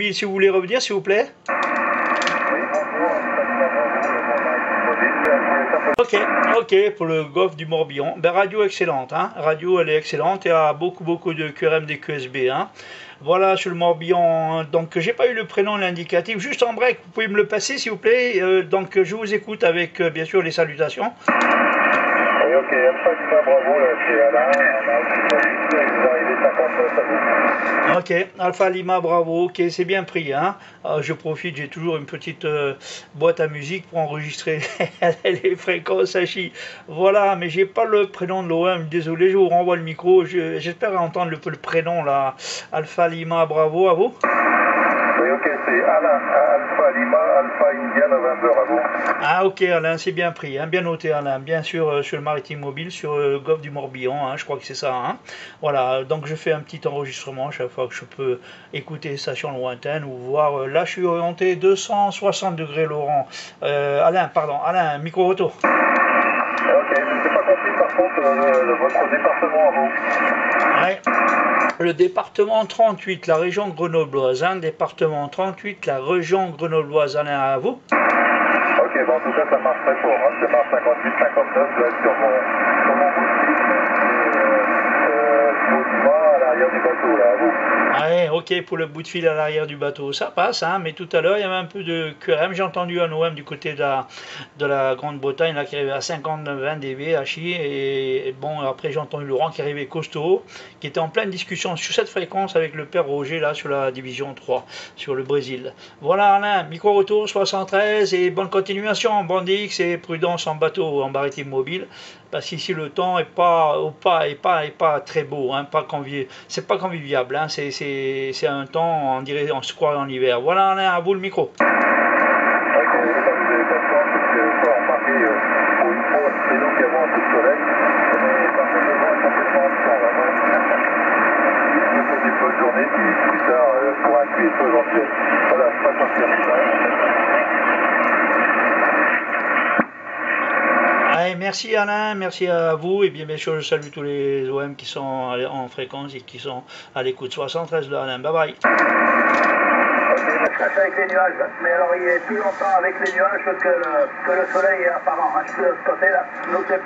Si vous voulez revenir, s'il vous plaît. Ok, pour le golfe du Morbihan. Ben, radio excellente, hein. Radio, elle est excellente. Il y a beaucoup de QRM des QSB, hein. Voilà, sur le Morbihan. Donc, j'ai pas eu le prénom, l'indicatif. Juste en break, vous pouvez me le passer, s'il vous plaît. Donc, je vous écoute avec, bien sûr, les salutations. Oui, ok, Alpha Lima Bravo, là, c'est Alain. Vous arrivez 59 à vous. Ok, Alpha Lima Bravo, ok, c'est bien pris, hein. Je profite, j'ai toujours une petite boîte à musique pour enregistrer les fréquences HI. Voilà, mais j'ai pas le prénom de l'OM, désolé, je vous renvoie le micro. J'espère entendre le prénom là. Alpha Lima Bravo, à vous. Oui, ok, c'est Alain, Alpha Lima, Alpha India November à vous. Ah ok Alain, c'est bien pris, hein, bien noté Alain, bien sûr sur le Maritime Mobile, sur le golfe du Morbihan, hein, je crois que c'est ça. Hein. Voilà, donc je fais un petit enregistrement chaque fois que je peux écouter station lointaine ou voir, là je suis orienté 260 degrés Laurent. Alain, micro-auto. Ok, je n'ai pas compris par contre votre département à vous. Ouais. Le département 38, la région grenobloise, hein, département 38, la région grenobloise, Alain, à vous. Ok, bon, en tout cas, ça marche très fort. Hein. C'est marche 58, 59, là, sur mon bout de fil. À l'arrière du bateau, là, à vous. Ouais, ok, pour le bout de fil à l'arrière du bateau, ça passe, hein, mais tout à l'heure, il y avait un peu de QRM. J'ai entendu un OM du côté de la Grande-Bretagne, là, qui arrivait à 59-20 dB, HI, et bon, après, j'ai entendu Laurent qui arrivait costaud, qui était en pleine discussion sur cette fréquence avec le père Roger, là, sur la division 3, sur le Brésil. Voilà, Alain, micro-retour 73, et bonne continuation, bande X et prudence en bateau, en maritime mobile, parce qu'ici, le temps est pas très beau, hein, c'est pas conviviable, hein, c'est un temps, on se croit en hiver. Voilà, Alain, à vous le micro. Ok, vous avez pas de chance, parce que faut remarquer, pour une fois, c'est nous qui avons un peu de soleil, mais par contre, le vent est complètement absent, là. Je vous souhaite une bonne journée, puis plus tard, pour un QSO éventuel. Voilà, je passe en Allez, merci Alain, merci à vous, et bien sûr, je salue tous les OM qui sont en fréquence et qui sont à l'écoute. 73 de Alain, bye bye. Je avec les nuages, mais alors il est plus longtemps avec les nuages que le soleil est apparent. Hein. Je suis de ce côté-là. Nous c'est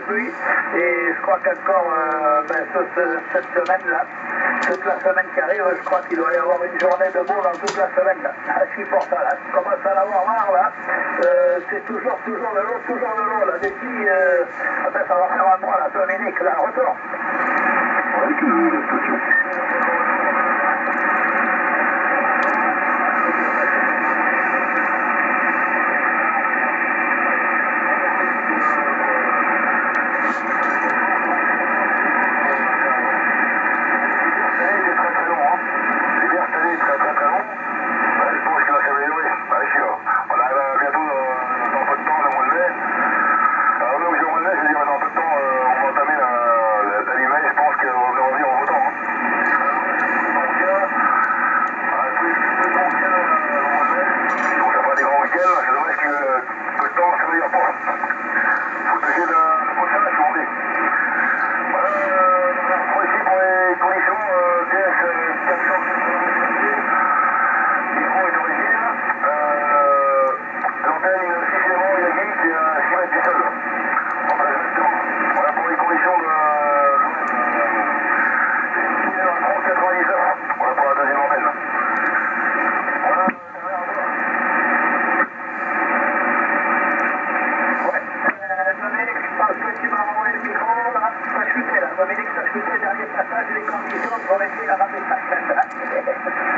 pluie, et je crois qu'encore cette semaine-là, toute la semaine qui arrive, je crois qu'il doit y avoir une journée de beau dans toute la semaine. Là. Je suis pour ça, là. Je commence à l'avoir marre, là. C'est toujours de l'eau, là. Depuis, ça va faire un mois, là, Dominique, là, retour.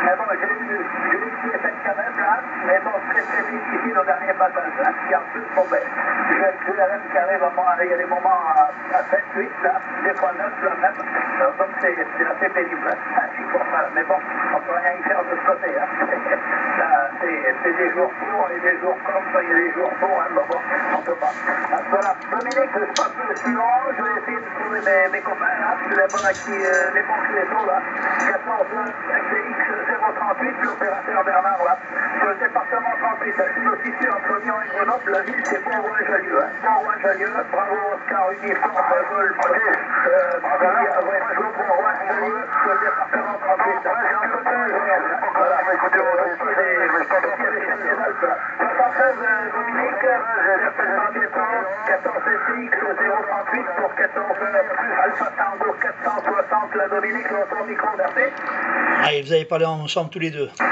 Mais bon, je l'ai tué cette quand même là, mais bon, très difficile au dernier passage. Hein. Et en plus, bon ben, j'ai le QRM qui arrive il y a des moments à 7, 8 là, des fois 9 là même. Donc c'est assez pénible. Hein. Je suis pour ça. Mais bon, on peut rien y faire de ce côté. Hein. Là, c'est des jours pour et des jours contre, il y a des jours pour, hein. Bon, on peut pas. Donc, voilà, Dominique, je passe le suivant, je vais essayer de trouver mes copains là, les bons réseaux là, 14 XDX 038, l'opérateur Bernard là, sur le département 38, je suis aussi entre Lyon et Grenoble, la ville c'est Bourgoin-Jallieu, hein. Bourgoin-Jallieu, bravo Oscar Uniforme, Golf, Bourgoin-Jallieu, sur le département 38, voilà. Dominique, certainement bientôt, 14 SX, 038 pour 14 Alpha Tango 460, la Dominique, le micro, merci. Allez, vous avez parlé ensemble tous les deux. Ah,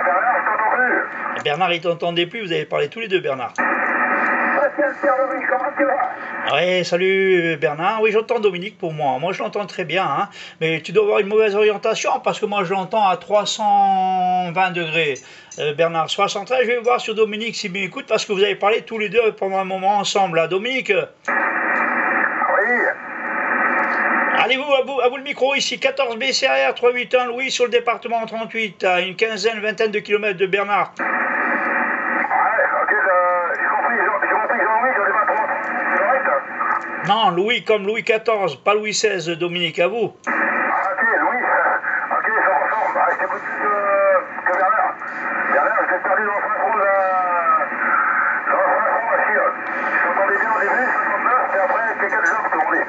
Bernard, je t'entends plus. Bernard, il t'entendait plus, vous avez parlé tous les deux, Bernard. Dominique, comment tu vas? Oui, salut Bernard. Oui, j'entends Dominique pour moi. Moi, je l'entends très bien, hein. Mais tu dois avoir une mauvaise orientation parce que moi, je l'entends à 320 degrés. Bernard, 73, je vais voir sur Dominique s'il m'écoute parce que vous avez parlé tous les deux pendant un moment ensemble, là. Dominique? Oui. Allez-vous, à vous le micro, ici, 14 BCR 381 Louis sur le département 38, à une quinzaine, vingtaine de kilomètres de Bernard. Non, Louis comme Louis XIV, pas Louis XVI, Dominique, à vous. Ah, ok, Louis, ok, ça ressemble. Ah, je t'écoute plus que Bernard. Bernard, je t'ai perdu dans le front de la Chine. Je t'entendais bien au début, 69, et après, c'est 4 jours que je demandais.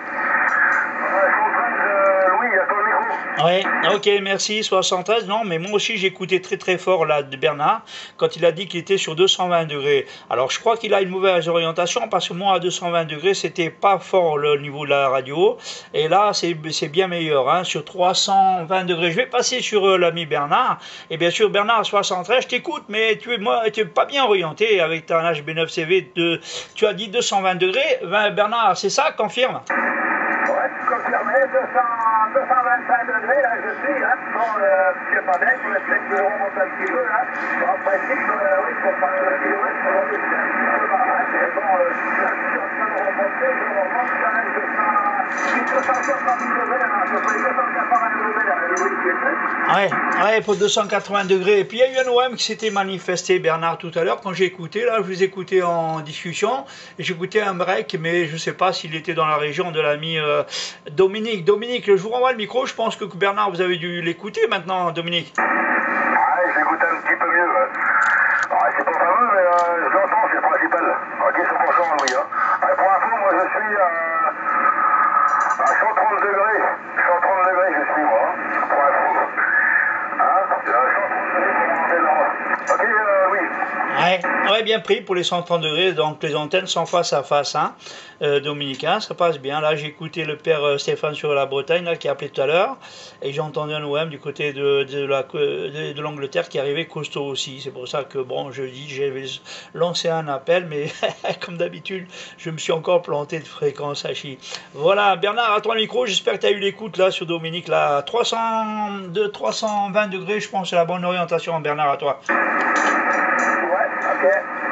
Louis, à ton micro. Ouais, ok, merci, 73. Non, mais moi aussi j'écoutais très très fort là de Bernard quand il a dit qu'il était sur 220 degrés. Alors je crois qu'il a une mauvaise orientation parce que moi à 220 degrés c'était pas fort le niveau de la radio. Et là c'est bien meilleur, hein, sur 320 degrés. Je vais passer sur l'ami Bernard. Et bien sûr Bernard 73, je t'écoute, mais tu es pas bien orienté avec ton HB9CV. Tu as dit 220 degrés. Bernard, c'est ça, confirme? Ouais, confirmé, 225 degrés, là, je suis, hein. Bon, c'est pas bien, je vais peut-être le remonter un petit peu, là. Bon, en principe, oui, pour faire le kilomètre, on va baisser un petit peu là, hein. Mais bon, là, je suis en train de remonter, je remonte quand même 270 degrés, là, je fais 280 degrés, là, le week-end. Ouais, pour 280 degrés. Et puis il y a eu un OM qui s'était manifesté, Bernard, tout à l'heure, quand j'ai écouté, là, je vous écoutais en discussion, et j'écoutais un break, mais je ne sais pas s'il était dans la région de l'ami Dominique. Dominique, je vous renvoie le micro, je pense que Bernard, vous avez dû l'écouter maintenant, Dominique. Ouais, je l'écoute un petit peu mieux. Ouais, c'est pas fameux, mais je l'entends, c'est le principal. Ok, 100% oui. Hein. Pour info, moi je suis à 130 degrés. 130 degrés, je suis moi. Hein. Pour info. Hein, 130 degrés pour monter là. Ok, oui. Ouais, bien pris pour les 130 degrés, donc les antennes sont face à face, hein, Dominique, hein, ça passe bien. Là, j'ai écouté le père Stéphane sur la Bretagne, là, qui a appelé tout à l'heure, et j'ai entendu un OM du côté de l'Angleterre qui arrivait costaud aussi. C'est pour ça que, bon, je dis, j'avais lancé un appel, mais comme d'habitude, je me suis encore planté de fréquence à chi. Voilà, Bernard, à toi le micro, j'espère que tu as eu l'écoute là sur Dominique, là, 320 degrés, je pense, c'est la bonne orientation, Bernard, à toi. Ok,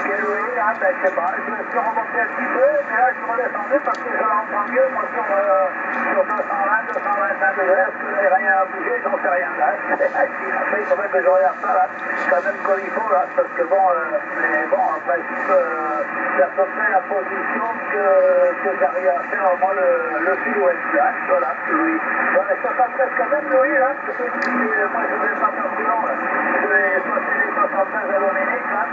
Louis, hein, ben, je sais pas, je me suis remonté un petit peu, mais là je me redescendais parce que je l'entends mieux, moi sur 220, 225 degrés, est-ce que rien à bouger, j'en sais rien là. Après il faudrait que je regarde ça là, quand même comme il faut là, parce que bon, en principe, c'est à peu près la position que j'arrive à faire moi le sud-ouest là, voilà, Louis. Voilà, 73 quand même Louis là, parce que moi je vais pas faire plus long là, je vais passer les 73 à Dominique là.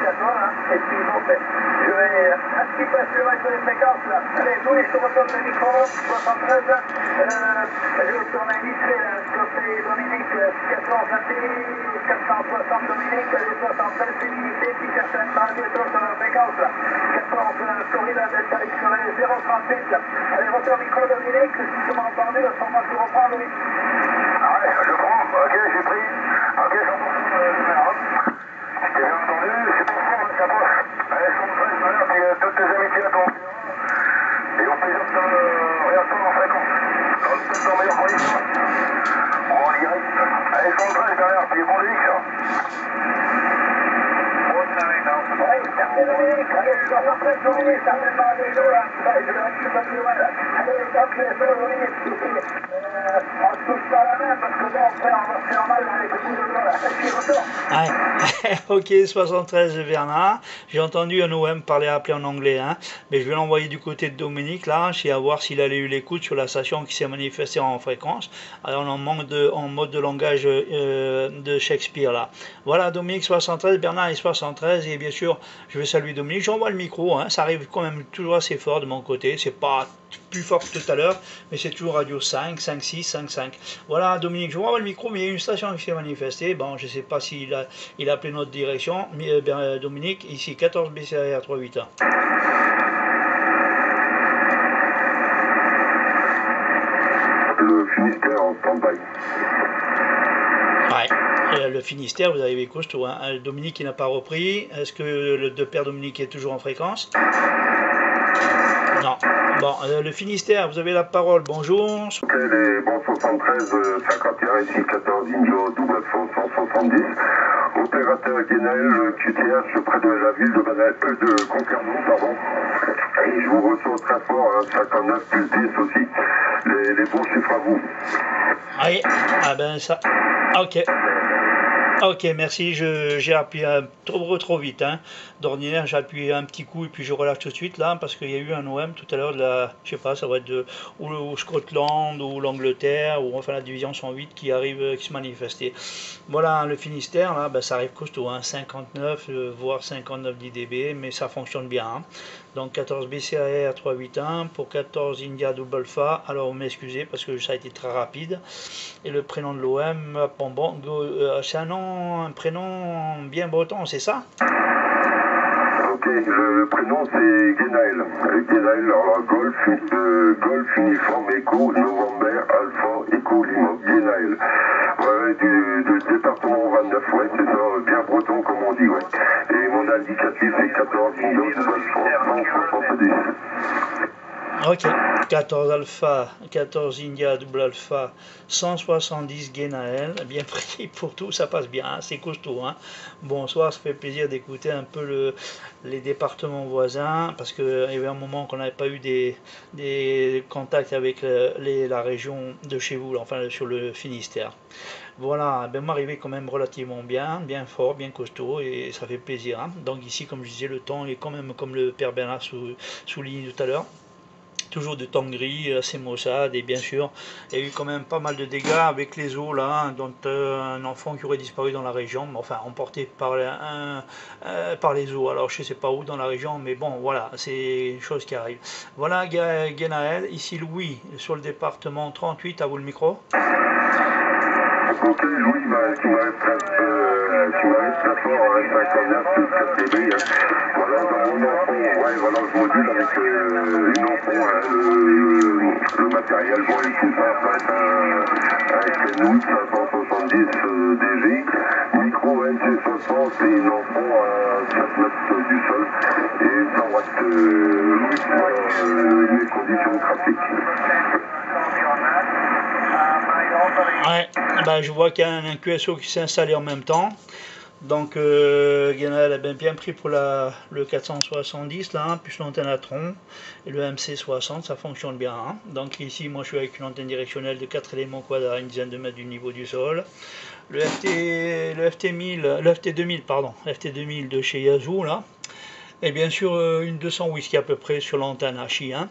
D'accord, hein. Et puis bon, ben, je vais un petit peu suivre sur les fréquences là. Allez, Louis, je te retourne le micro, 73, je vais tourner vite fait côté Dominique, 460 Dominique, les 73 c'est limité, puis certainement bientôt sur la fréquence là. 14 Florida Delta X sur les 038 là. Allez, retourne le micro Dominique, si tu m'as entendu, le format tu reprends Louis. Ah ouais, je prends, ok, j'ai pris. Ok, 100% j'ai bien entendu, c'est pour ça, ça passe. Allez, 113, malheur, puis toutes tes amitiés à ton et au plaisir de te réattendre en fréquence. Dans meilleures conditions. On va en direct. Allez, 113, derrière, puis bon X. Oui, merci Dominique. Allez, 73 Dominique, certainement à des jours là. Allez, je vais rester pas plus loin là. Allez, donc les deux Dominique, on se touche pas la main parce que bon, après on va se faire mal avec le coup de bras là. Et puis retour. Ouais. Ok, 73 Bernard. J'ai entendu un OM appeler en anglais, hein. Mais je vais l'envoyer du côté de Dominique, là, à voir s'il allait eu l'écoute sur la station qui s'est manifestée en fréquence. Alors, en mode de langage de Shakespeare, là. Voilà, Dominique 73, Bernard est 73, et bien sûr, je vais saluer Dominique. J'envoie le micro, hein. Ça arrive quand même toujours assez fort de mon côté. C'est pas plus fort que tout à l'heure, mais c'est toujours radio 5, 5, 6, 5, 5. Voilà, Dominique, je vous renvoie le micro, mais il y a une station qui s'est manifestée. Bon, je ne sais pas s'il a appelé notre direction, mais Dominique, ici 14 BCR 381. Le Finistère en stand-by. Ouais. Le Finistère, vous avez costaud, hein. Dominique, il n'a pas repris. Est-ce que le père Dominique est toujours en fréquence? Non. Bon, le Finistère, vous avez la parole. Bonjour. Ok, les bons 73, 51, ici 14 Injo, double faux 170. Opérateur Guénaël, QTH, près de la ville de Concarneau, pardon. Et je vous reçois très fort, hein, 59 plus 10 aussi. Les bons chiffres à vous. Oui, ah ben ça. Ok. Ok, merci. J'ai appuyé trop vite, hein. D'ordinaire, j'ai appuyé un petit coup et puis je relâche tout de suite là parce qu'il y a eu un OM tout à l'heure de la, je sais pas, ça va être ou Scotland ou l'Angleterre ou enfin la division 108 qui arrive, qui se manifestait. Voilà, le Finistère là, ben, ça arrive costaud, hein, 59 voire 59 dB, mais ça fonctionne bien, hein. Donc 14 BCAR 381 pour 14 India Double Alpha. Alors vous m'excusez parce que ça a été très rapide. Et le prénom de l'OM, c'est un prénom bien breton, c'est ça? Ok, le prénom c'est Guénaël. Guénaël, alors Golf, Uniforme, Echo, November, Alpha, Echo, Lima. Guénaël. Ouais, du département 29, ouais, c'est ça, bien breton comme on dit, ouais. Et mon indicatif c'est 14 India Double 170. Ok, 14 Alpha, 14 India Double Alpha, 170 Guénaël, bien pris pour tout, ça passe bien, hein, c'est costaud, hein. Bonsoir, ça fait plaisir d'écouter un peu les départements voisins, parce qu'il y avait un moment qu'on n'avait pas eu des contacts avec la région de chez vous, enfin sur le Finistère. Voilà, ben m'arriver quand même relativement bien fort, bien costaud, et ça fait plaisir, hein. Donc ici, comme je disais, le temps est quand même comme le père Bernard soulignait tout à l'heure. Toujours de temps gris, assez maussade, et bien sûr, il y a eu quand même pas mal de dégâts avec les eaux là, dont un enfant qui aurait disparu dans la région, enfin emporté par les eaux. Alors je sais pas où dans la région, mais bon, voilà, c'est une chose qui arrive. Voilà, Guénaël, ici Louis, sur le département 38, à vous le micro. Ok, Louis, tu m'arrêtes très fort, hein, 59 plus 4 dB. Hein. Voilà, dans mon enfant, ouais, voilà, je module avec une enfant, hein, le matériel, bon, et tout ça, ça va être un Kenwood 570 DG, micro NC60 et une enfant à 4 mètres du sol, et 100 watts, Louis, voilà, les conditions de trafic. Ouais, ben, je vois qu'il y a un QSO qui s'est installé en même temps. Donc Guénaël a bien pris pour le 470 là, plus l'antenne à tronc et le MC60, ça fonctionne bien, hein. Donc ici moi je suis avec une antenne directionnelle de 4 éléments quadra, une dizaine de mètres du niveau du sol. Le FT2000 de chez Yazoo là. Et bien sûr une 200 whisky à peu près sur l'antenne Hachi, hein.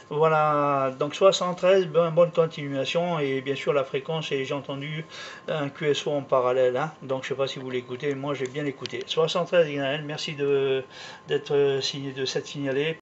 Voilà, donc 73, bonne continuation, et bien sûr la fréquence, et j'ai entendu un QSO en parallèle, hein, donc je ne sais pas si vous l'écoutez, moi j'ai bien écouté. 73 Guénaël, merci de s'être signalé.